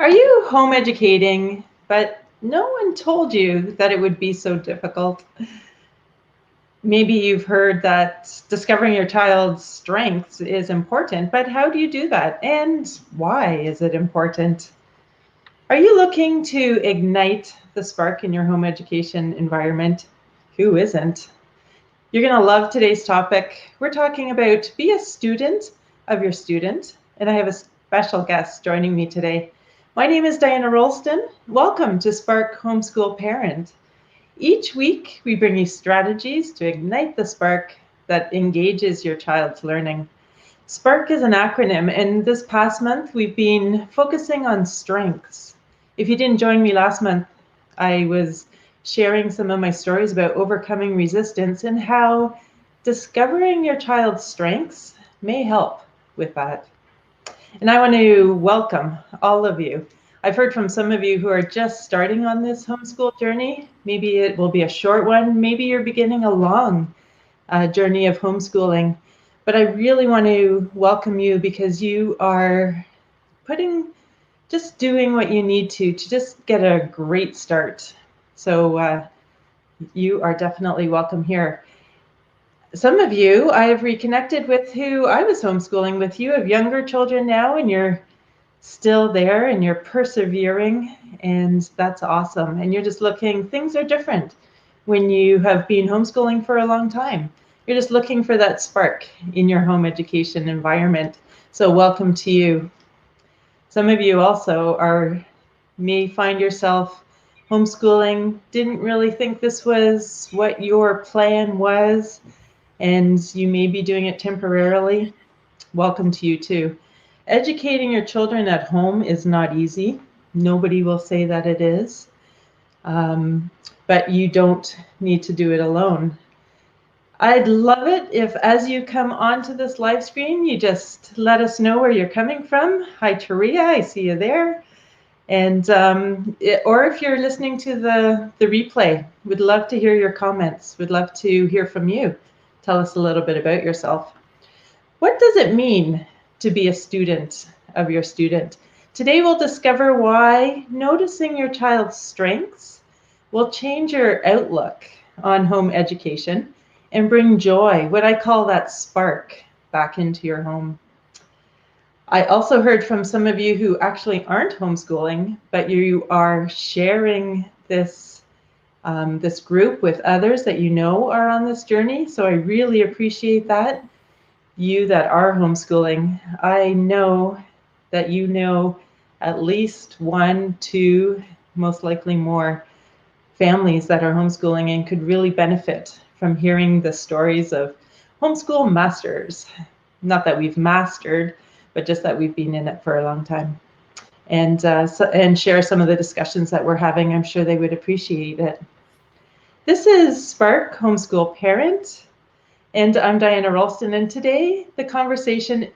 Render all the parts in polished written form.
Are you home educating, but no one told you that it would be so difficult? Maybe you've heard that discovering your child's strengths is important, but how do you do that? And why is it important? Are you looking to ignite the spark in your home education environment? Who isn't? You're going to love today's topic. We're talking about be a student of your student, and I have a special guest joining me today. My name is Diane Rolston. Welcome to Spark Homeschool Parent. Each week, we bring you strategies to ignite the spark that engages your child's learning. SPARK is an acronym, and this past month, we've been focusing on strengths. If you didn't join me last month, I was sharing some of my stories about overcoming resistance and how discovering your child's strengths may help with that. And I want to welcome all of you. I've heard from some of you who are just starting on this homeschool journey. Maybe it will be a short one. Maybe you're beginning a long journey of homeschooling. But I really want to welcome you because you are just doing what you need to just get a great start. So you are definitely welcome here. Some of you I have reconnected with who I was homeschooling with. You have younger children now and you're still there and you're persevering, and that's awesome. And you're just looking, things are different when you have been homeschooling for a long time. You're just looking for that spark in your home education environment. So welcome to you. Some of you also may find yourself homeschooling, didn't really think this was what your plan was, and you may be doing it temporarily. Welcome to you too. Educating your children at home is not easy. Nobody will say that it is, but you don't need to do it alone. I'd love it if as you come onto this live stream, you just let us know where you're coming from. Hi, Taria, I see you there. And or if you're listening to the replay, we'd love to hear your comments. We'd love to hear from you. Tell us a little bit about yourself. What does it mean to be a student of your student? Today we'll discover why noticing your child's strengths will change your outlook on home education and bring joy, what I call that spark, back into your home. I also heard from some of you who actually aren't homeschooling, but you are sharing this group with others that you know are on this journey. So I really appreciate that. You that are homeschooling, I know that you know at least 1, 2, most likely more families that are homeschooling and could really benefit from hearing the stories of homeschool masters. Not that we've mastered, but just that we've been in it for a long time. And share some of the discussions that we're having. I'm sure they would appreciate it. This is Spark Homeschool Parent, and I'm Diana Rolston, and today the conversation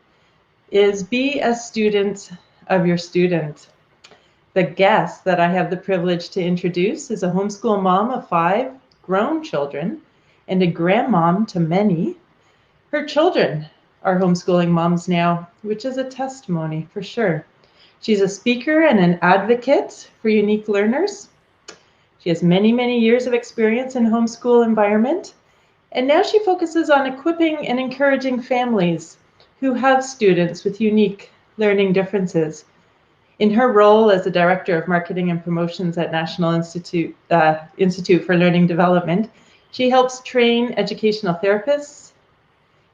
is be a student of your student. The guest that I have the privilege to introduce is a homeschool mom of 5 grown children and a grandmom to many. Her children are homeschooling moms now, which is a testimony for sure. She's a speaker and an advocate for unique learners. She has many, many years of experience in homeschool environment, and now she focuses on equipping and encouraging families who have students with unique learning differences. In her role as the Director of Marketing and Promotions at National Institute for Learning Development, she helps train educational therapists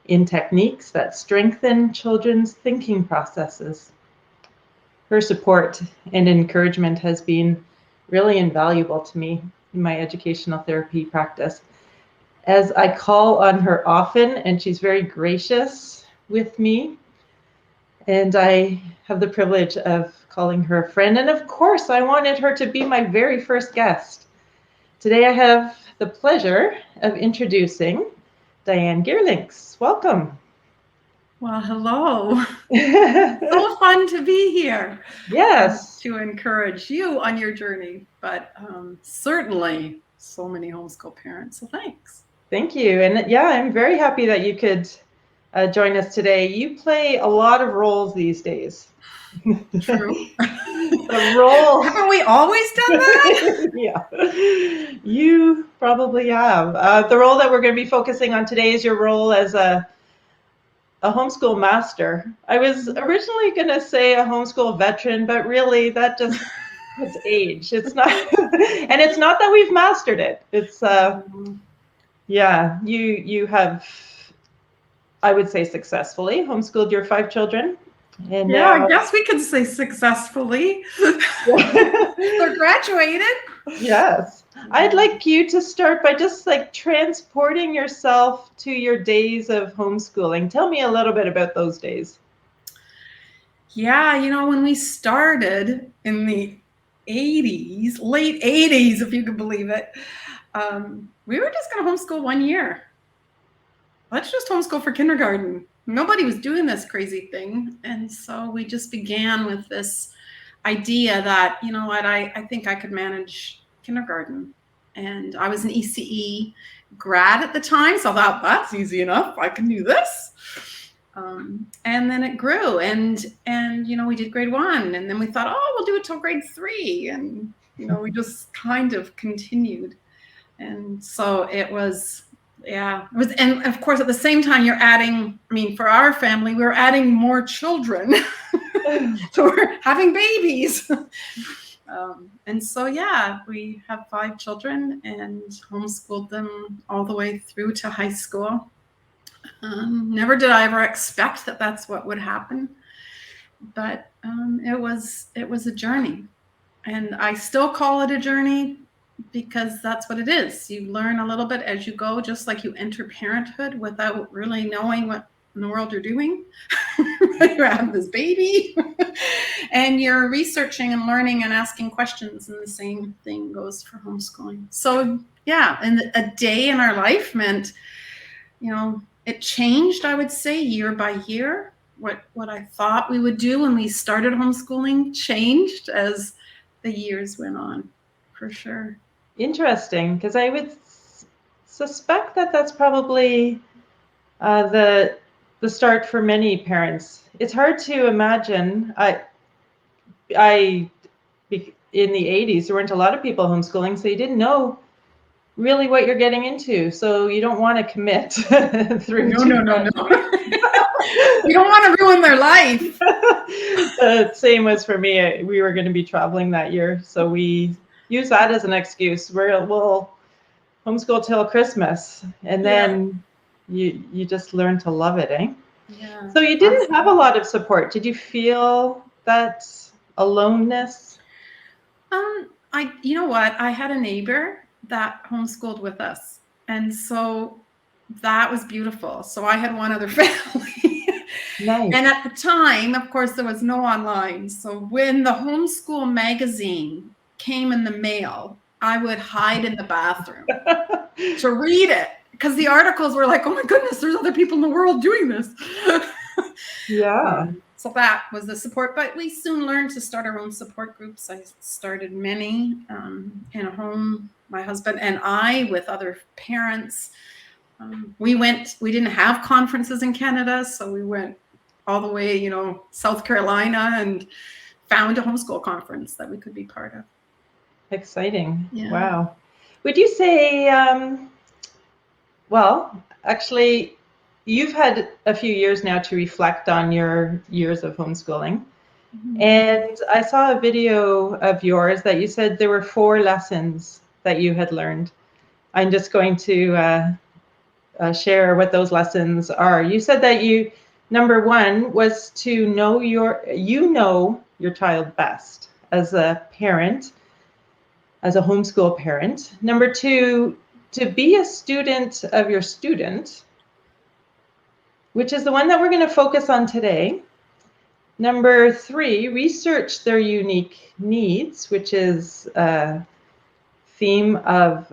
in techniques that strengthen children's thinking processes. Her support and encouragement has been really invaluable to me in my educational therapy practice, as I call on her often, and she's very gracious with me. And I have the privilege of calling her a friend. And of course, I wanted her to be my very first guest. Today, I have the pleasure of introducing Diane Geerlinks. Welcome. Well, hello. So fun to be here. Yes. To encourage you on your journey, but certainly so many homeschool parents. So thanks. Thank you. And yeah, I'm very happy that you could join us today. You play a lot of roles these days. True. The role. Haven't we always done that? Yeah, you probably have. The role that we're going to be focusing on today is your role as a homeschool master. I was originally going to say a homeschool veteran, but really that just has age. It's not, and it's not that we've mastered it. It's yeah, you have, I would say, successfully homeschooled your 5 children. And Yeah, now, I guess we could say successfully. They're graduated. yes. I'd like you to start by just like transporting yourself to your days of homeschooling. Tell me a little bit about those days. Yeah, when we started in the 80s, late 80s, if you could believe it, we were just going to homeschool 1 year. Let's just homeschool for kindergarten. Nobody was doing this crazy thing. And so we just began with this idea that, you know what, I think I could manage kindergarten. And I was an ECE grad at the time, so I thought, that's easy enough. I can do this. And then it grew, and we did grade 1, and then we thought, oh, we'll do it till grade 3, and we just kind of continued. And so it was, and of course at the same time you're adding, for our family, we were adding more children. So we're having babies. And so, we have 5 children and homeschooled them all the way through to high school. Never did I ever expect that that's what would happen, but it was a journey, and I still call it a journey because that's what it is. You learn a little bit as you go, just like you enter parenthood without really knowing what in the world you're doing. You have this baby and you're researching and learning and asking questions, and the same thing goes for homeschooling. So and a day in our life meant, it changed, I would say, year by year. What I thought we would do when we started homeschooling changed as the years went on, for sure. Interesting, because I would suspect that that's probably the start for many parents. It's hard to imagine. I in the 80s, there weren't a lot of people homeschooling, so you didn't know really what you're getting into. So you don't want to commit through. No. You don't want to ruin their life. The same was for me. We were going to be traveling that year, so we use that as an excuse. We'll homeschool till Christmas, and then you just learn to love it, eh? Yeah. So you didn't have a lot of support. Did you feel that aloneness? You know what? I had a neighbor that homeschooled with us, and so that was beautiful. So I had one other family. Nice. And at the time, of course, there was no online. So when the homeschool magazine came in the mail, I would hide in the bathroom to read it, because the articles were like, oh my goodness, there's other people in the world doing this. Yeah. So that was the support, but we soon learned to start our own support groups. I started many in a home, my husband and I, with other parents. We didn't have conferences in Canada, so we went all the way, South Carolina, and found a homeschool conference that we could be part of. Exciting. Yeah. Wow. Would you say, well, actually, you've had a few years now to reflect on your years of homeschooling. Mm-hmm. And I saw a video of yours that you said there were 4 lessons that you had learned. I'm just going to share what those lessons are. You said that number 1 was to know your child best as a parent, as a homeschool parent. Number 2, to be a student of your student, which is the one that we're going to focus on today. Number 3, research their unique needs, which is a theme of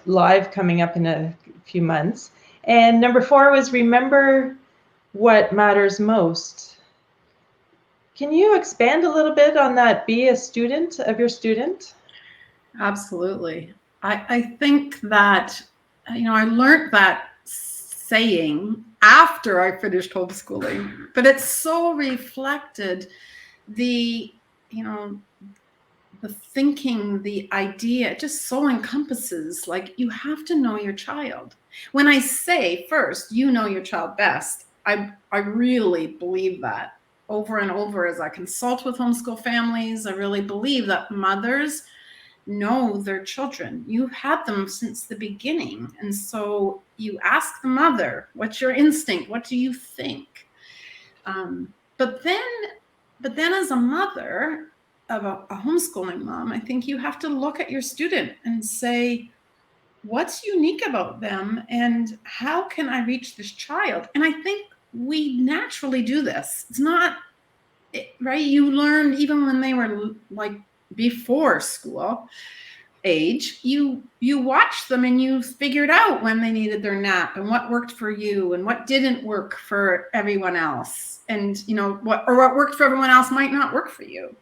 live coming up in a few months. And number 4 was remember what matters most. Can you expand a little bit on that? Be a student of your student? Absolutely. I think that, I learned that saying after I finished homeschooling, but it so reflected the, you know, the thinking, the idea, it just so encompasses, like, you have to know your child. When I say first, you know your child best, I really believe that over and over as I consult with homeschool families. I really believe that mothers know their children. You've had them since the beginning. And so you ask the mother, what's your instinct? What do you think? But then as a mother of a homeschooling mom, I think you have to look at your student and say, what's unique about them and how can I reach this child? And I think we naturally do this. It's not, right? You learned even when they were like before school age, you watched them and you figured out when they needed their nap and what worked for you and what didn't work for everyone else. And, you know, what worked for everyone else might not work for you.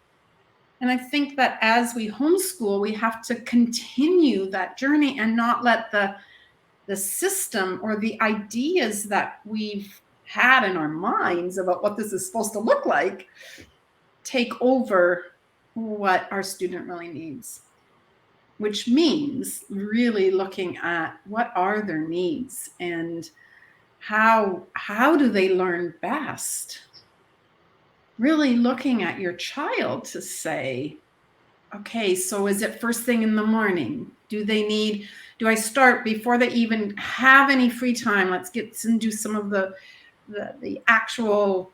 And I think that as we homeschool, we have to continue that journey and not let the system or the ideas that we've had in our minds about what this is supposed to look like take over what our student really needs, which means really looking at what are their needs and how do they learn best. Really looking at your child to say, okay, so is it first thing in the morning? Do I start before they even have any free time? Let's get and do some of the actual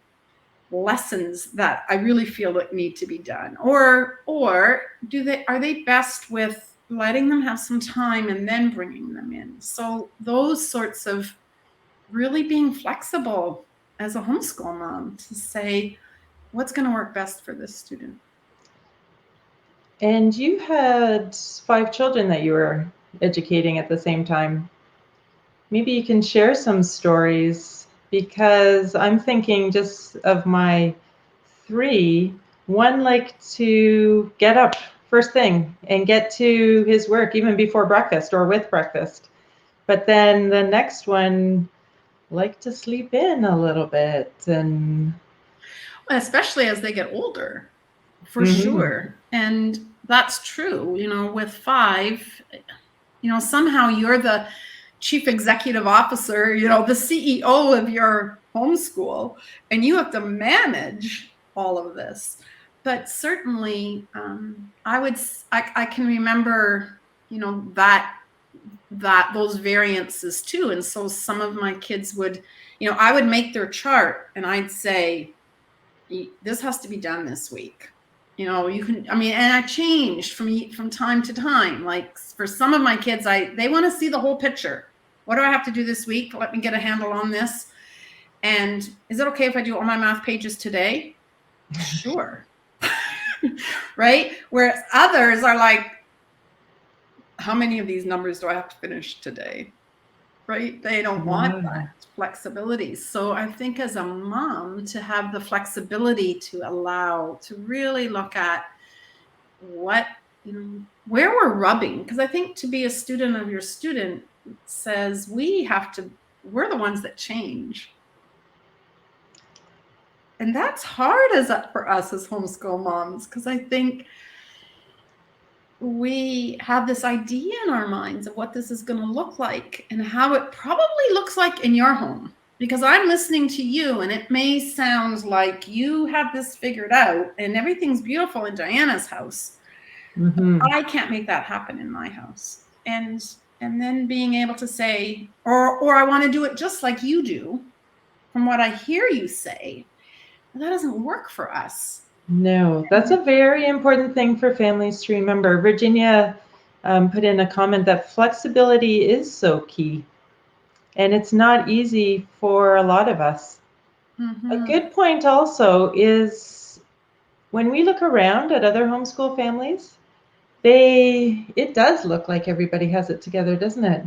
lessons that I really feel that need to be done. Or are they best with letting them have some time and then bringing them in? So those sorts of really being flexible as a homeschool mom to say, what's going to work best for this student? And you had 5 children that you were educating at the same time. Maybe you can share some stories, because I'm thinking just of my 3. One liked to get up first thing and get to his work even before breakfast or with breakfast. But then the next one liked to sleep in a little bit. And especially as they get older, for sure. And that's true, you know, with 5, you know, somehow you're the chief executive officer, you know, the CEO of your homeschool, and you have to manage all of this. But certainly, I can remember, you know, that those variances too. And so some of my kids would, you know, I would make their chart and I'd say, this has to be done this week. You know, you can, I mean, and I changed from time to time. Like for some of my kids, they want to see the whole picture. What do I have to do this week? Let me get a handle on this. And is it okay if I do all my math pages today? Sure. Right? Whereas others are like, how many of these numbers do I have to finish today? Right? They don't want that flexibility. So I think as a mom, to have the flexibility to allow, to really look at what, you know, where we're rubbing. Because I think to be a student of your student says we're the ones that change. And that's hard for us as homeschool moms, because I think we have this idea in our minds of what this is going to look like and how it probably looks like in your home. Because I'm listening to you and it may sound like you have this figured out and everything's beautiful in Diana's house. I can't make that happen in my house. And then being able to say, or I want to do it just like you do, from what I hear you say, that doesn't work for us. No, that's a very important thing for families to remember. Virginia put in a comment that flexibility is so key, and it's not easy for a lot of us. A good point also is when we look around at other homeschool families, it does look like everybody has it together, doesn't it?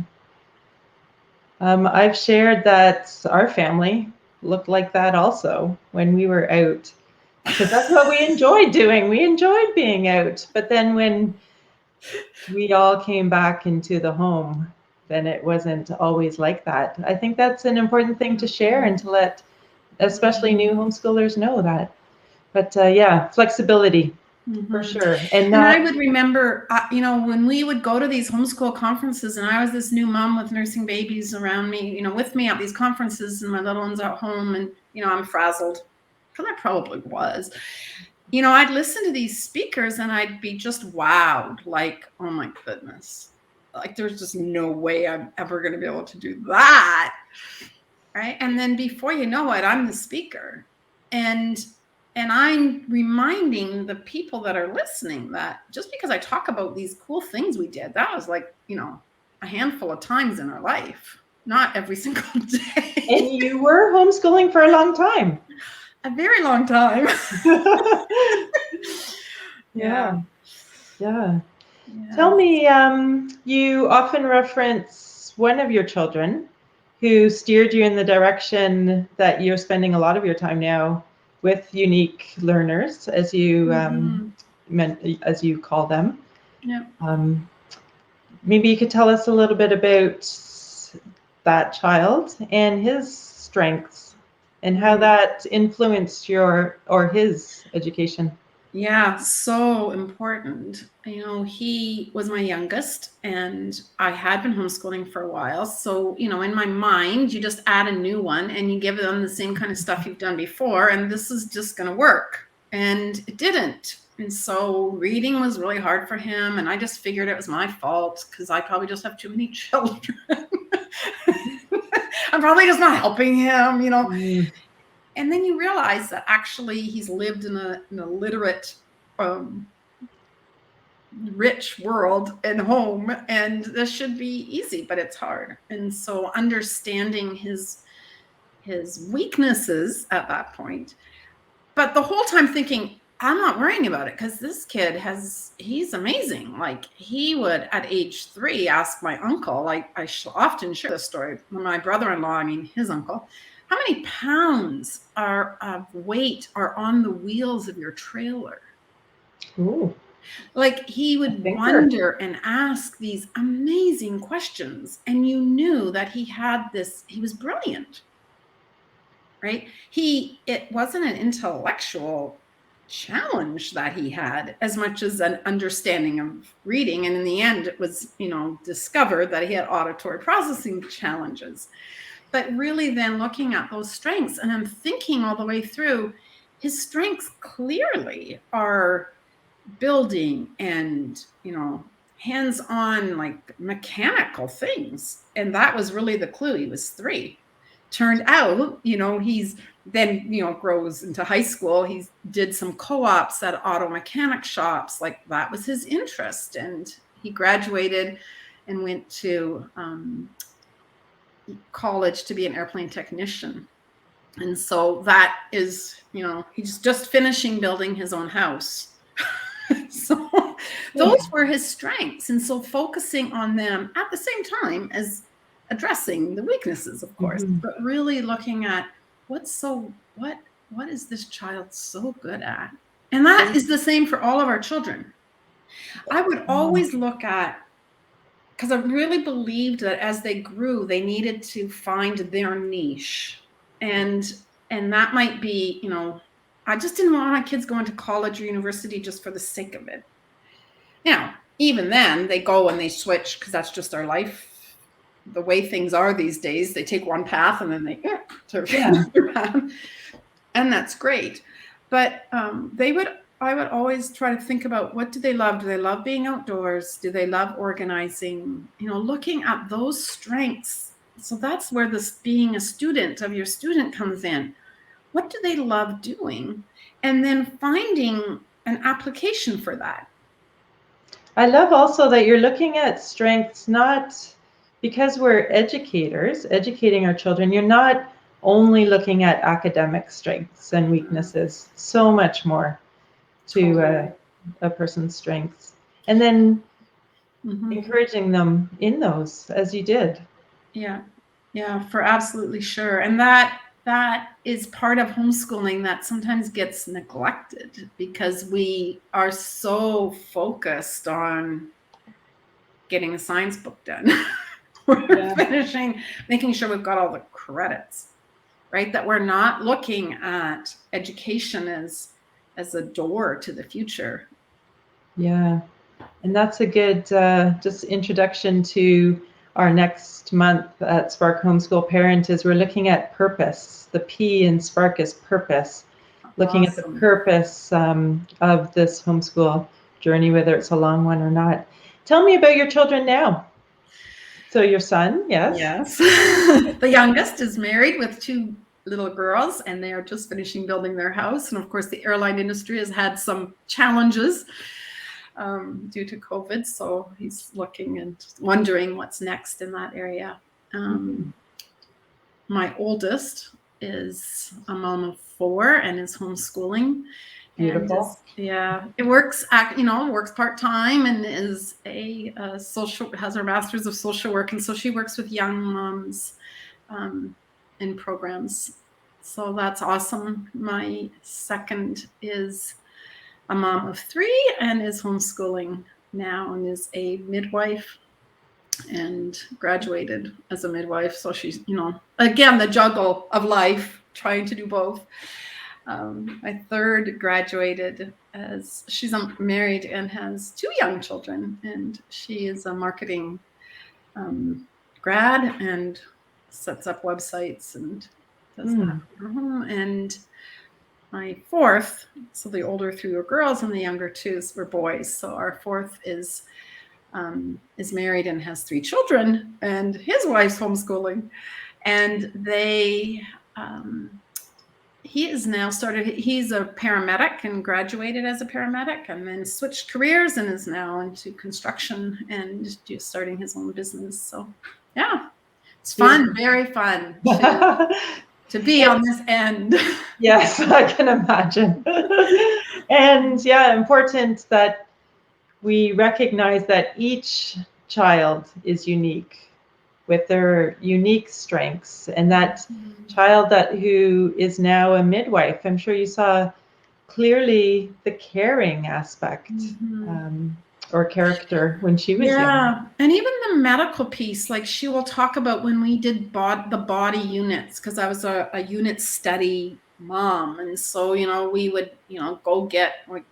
I've shared that our family looked like that also when we were out, because that's what we enjoyed doing. We enjoyed being out. But then when we all came back into the home, then it wasn't always like that. I think that's an important thing to share and to let especially new homeschoolers know that. But yeah, flexibility for sure. And I would remember, when we would go to these homeschool conferences, and I was this new mom with nursing babies around me, with me at these conferences, and my little ones at home, and I'm frazzled, because I probably was. I'd listen to these speakers and I'd be just wowed, like, oh my goodness, like there's just no way I'm ever going to be able to do that, right? And then before you know it, I'm the speaker, and I'm reminding the people that are listening that just because I talk about these cool things we did, that was like, a handful of times in our life, not every single day. And you were homeschooling for a long time. A very long time. Yeah. Tell me, you often reference one of your children who steered you in the direction that you're spending a lot of your time now with unique learners, as you as you call them. Yeah. Maybe you could tell us a little bit about that child and his strengths and how that influenced his education. Yeah, so important. He was my youngest, and I had been homeschooling for a while. So, in my mind, you just add a new one and you give them the same kind of stuff you've done before, and this is just going to work. And it didn't. And so reading was really hard for him, and I just figured it was my fault because I probably just have too many children. I'm probably just not helping him, And then you realize that actually he's lived in a literate, rich world and home, and this should be easy, but it's hard. And so understanding his weaknesses at that point, but the whole time thinking, I'm not worrying about it because this kid he's amazing. Like, he would at age 3 ask my uncle, like I often share this story, my brother-in-law, his uncle, how many pounds of weight are on the wheels of your trailer? Ooh. Like, he would wonder and ask these amazing questions, and you knew that he was brilliant, right? It wasn't an intellectual challenge that he had as much as an understanding of reading. And in the end, it was, discovered that he had auditory processing challenges. But really then looking at those strengths, and I'm thinking all the way through, his strengths clearly are building and, hands-on, like mechanical things. And that was really the clue. He was 3. Turned out, he's then, grows into high school. He did some co-ops at auto mechanic shops. Like, that was his interest. And he graduated and went to college to be an airplane technician. And so that is, he's just finishing building his own house. So those were his strengths. And so focusing on them at the same time as addressing the weaknesses, of course, but really looking at what is this child so good at? And that is the same for all of our children. I would always look at, because I really believed that as they grew, they needed to find their niche. And that might be, I just didn't want my kids going to college or university just for the sake of it. Even then, they go and they switch because that's just our life. The way things are these days, they take one path and then they another path. And that's great. But I would always try to think about, what do they love? Do they love being outdoors? Do they love organizing? Looking at those strengths. So that's where this being a student of your student comes in. What do they love doing? And then finding an application for that. I love also that you're looking at strengths, not because we're educators, educating our children. You're not only looking at academic strengths and weaknesses, so much more to a person's strengths, and then encouraging them in those, as you did. Yeah, for absolutely sure. And that is part of homeschooling that sometimes gets neglected because we are so focused on getting a science book done. we're finishing, making sure we've got all the credits, right? That we're not looking at education as a door to the future. Yeah. And that's a good just introduction to our next month at Spark Homeschool Parent is we're looking at purpose. The P in Spark is purpose. Looking at the purpose of this homeschool journey, whether it's a long one or not. Tell me about your children now. So your son, yes? Yes. The youngest is married with 2 little girls, and they are just finishing building their house. And of course, the airline industry has had some challenges due to COVID. So he's looking and wondering what's next in that area. My oldest is a mom of 4 and is homeschooling. Beautiful. And it works, works part-time and is has her master's of social work. And so she works with young moms in programs. So that's awesome. My second is a mom of 3 and is homeschooling now and is a midwife and graduated as a midwife. So she's, again, the juggle of life, trying to do both. My third graduated as she's married and has 2 young children, and she is a marketing grad and sets up websites and does that from home. And my fourth, so the older 3 were girls and the younger 2 were boys. So our fourth is married and has 3 children, and his wife's homeschooling, and they. He is now he's a paramedic and graduated as a paramedic and then switched careers and is now into construction and just starting his own business. So yeah, it's fun, very fun to be on this end. Yes, I can imagine. And yeah, important that we recognize that each child is unique with their unique strengths, and that child who is now a midwife, I'm sure you saw clearly the caring aspect or character when she was young. And even the medical piece, like she will talk about when we did the body units, because I was a unit study mom, and so we would go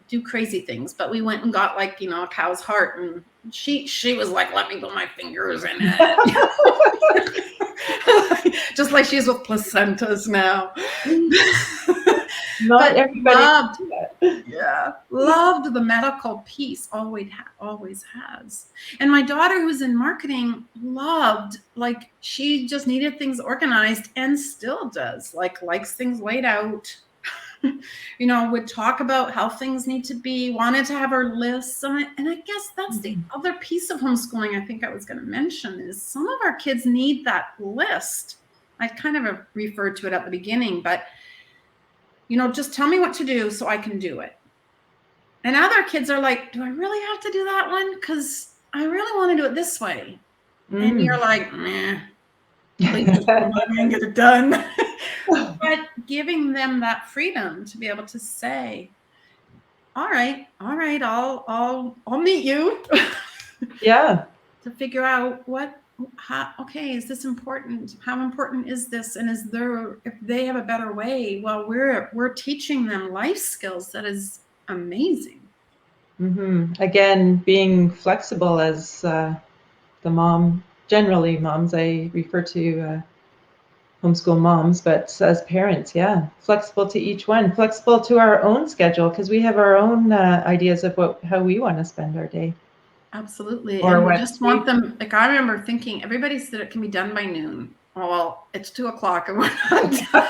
do crazy things, but we went and got a cow's heart, and she was like, let me put my fingers in it. Just like she's with placentas now. Not everybody loved loved the medical piece, always has. And my daughter, who's in marketing, loved, she just needed things organized and still does, likes things laid out. Would talk about how things need to be, wanted to have her lists. And I guess that's the other piece of homeschooling I think I was going to mention is some of our kids need that list. I kind of referred to it at the beginning, but just tell me what to do so I can do it. And other kids are like, do I really have to do that one? Because I really want to do it this way. And you're like, meh, please just let me get it done. But giving them that freedom to be able to say, all right, I'll meet you. Yeah. To figure out is this important? How important is this? And if they have a better way, well, we're teaching them life skills that is amazing. Again, being flexible as the mom, generally moms, I refer to homeschool moms, but as parents, flexible to each one, flexible to our own schedule, because we have our own ideas of how we want to spend our day. Absolutely. Or and we just want them, I remember thinking, everybody said it can be done by noon. Well, it's 2:00 and we're not done.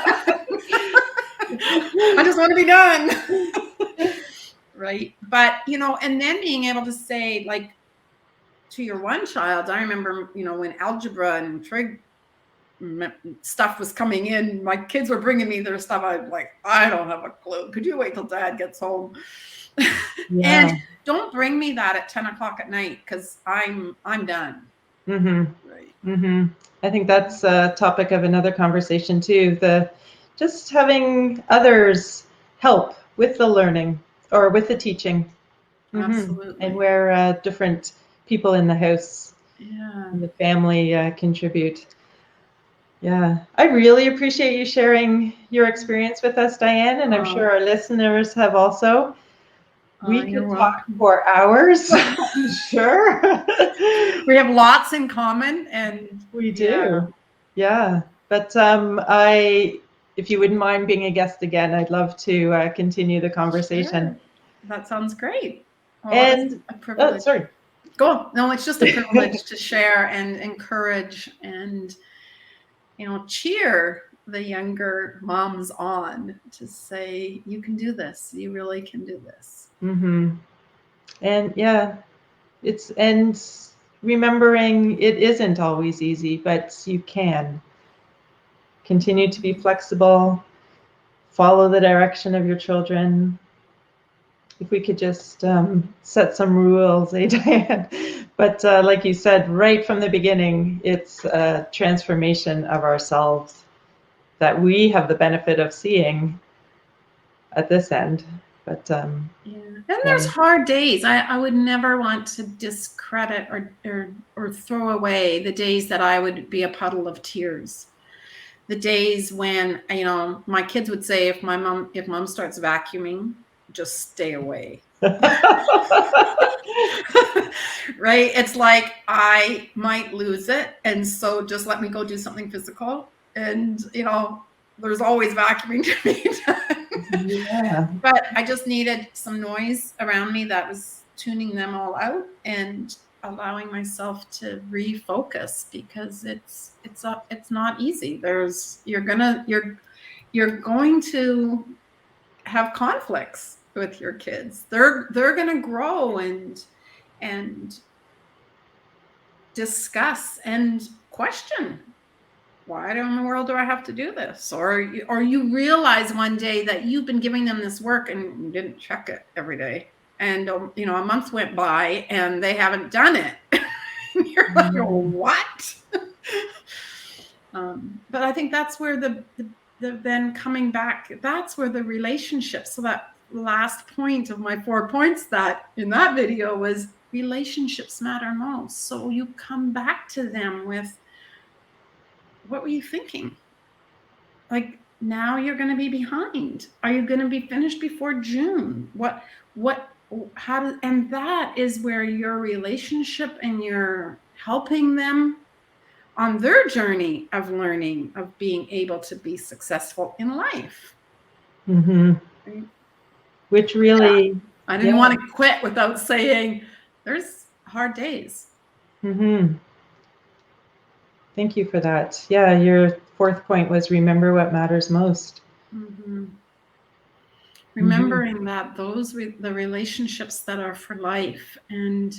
I just want to be done. Right. But, and then being able to say, to your one child, I remember, when algebra and trig stuff was coming in, my kids were bringing me their stuff. I'm like, I don't have a clue. Could you wait till Dad gets home? And don't bring me that at 10:00 at night, because I'm done. Right. I think that's a topic of another conversation too. Just having others help with the learning or with the teaching. Absolutely. And where different people in the house Yeah. and the family contribute. Yeah, I really appreciate you sharing your experience with us, Diane, and I'm sure our listeners have also. We You're could talk welcome. for hours, I'm sure. We have lots in common, and We yeah. do. Yeah. But if you wouldn't mind being a guest again, I'd love to continue the conversation. Sure. That sounds great. Well, it's And, a oh, privilege. sorry. Go on. No, it's just a privilege to share and encourage and, cheer the younger moms on to say, you can do this. You really can do this. Mm-hmm. And yeah, and remembering it isn't always easy, but you can continue to be flexible, follow the direction of your children. If we could just set some rules, Diane? But like you said, right from the beginning, it's a transformation of ourselves that we have the benefit of seeing at this end. But yeah, and there's hard days. I would never want to discredit or throw away the days that I would be a puddle of tears. The days when my kids would say, if mom starts vacuuming, just stay away. Right? It's like I might lose it, and so just let me go do something physical. And there's always vacuuming to be done. Yeah. But I just needed some noise around me that was tuning them all out and allowing myself to refocus, because it's not easy. You're going to have conflicts with your kids. They're going to grow and discuss and question, why in the world do I have to do this? Or you realize one day that you've been giving them this work and you didn't check it every day. And, a month went by and they haven't done it. And you're like, what? But I think that's where the then coming back, that's where the relationship. So that last point of my 4 points that in that video was relationships matter most. So you come back to them with, what were you thinking? Like, now you're going to be behind. Are you going to be finished before June? And that is where your relationship and you're helping them on their journey of learning, of being able to be successful in life. Mm-hmm. Right? Which really... Yeah. I didn't want to quit without saying there's hard days. Mm-hmm. Thank you for that. Yeah, your 4th point was remember what matters most. Mm-hmm. Remembering that the relationships that are for life. And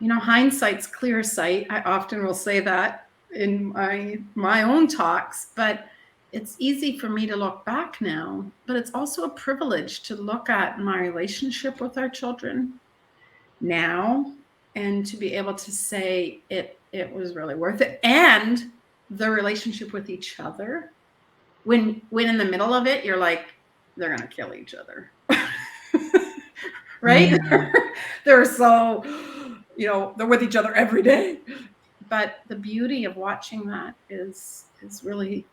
hindsight's clear sight. I often will say that in my own talks, but it's easy for me to look back now, but it's also a privilege to look at my relationship with our children now and to be able to say it was really worth it. And the relationship with each other, when in the middle of it, you're like, they're going to kill each other. Right? Mm-hmm. They're so, they're with each other every day. But the beauty of watching that is really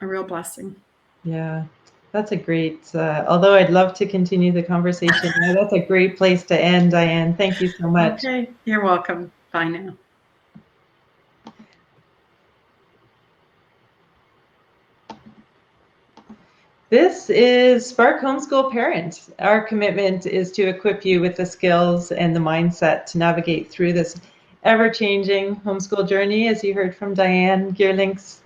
a real blessing. Yeah, that's a great, although I'd love to continue the conversation, that's a great place to end, Diane. Thank you so much. Okay, you're welcome. Bye now. This is Spark Homeschool Parent. Our commitment is to equip you with the skills and the mindset to navigate through this ever-changing homeschool journey, as you heard from Diane Geerlinks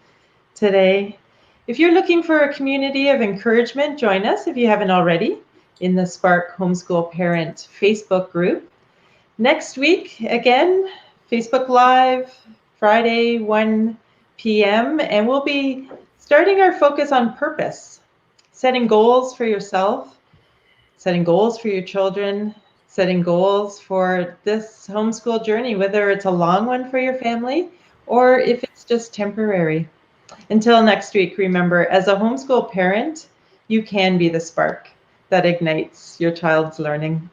today. If you're looking for a community of encouragement, join us if you haven't already in the Spark Homeschool Parent Facebook group. Next week, again, Facebook Live, Friday, 1 p.m., and we'll be starting our focus on purpose. Setting goals for yourself, setting goals for your children, setting goals for this homeschool journey, whether it's a long one for your family or if it's just temporary. Until next week, remember, as a homeschool parent, you can be the spark that ignites your child's learning.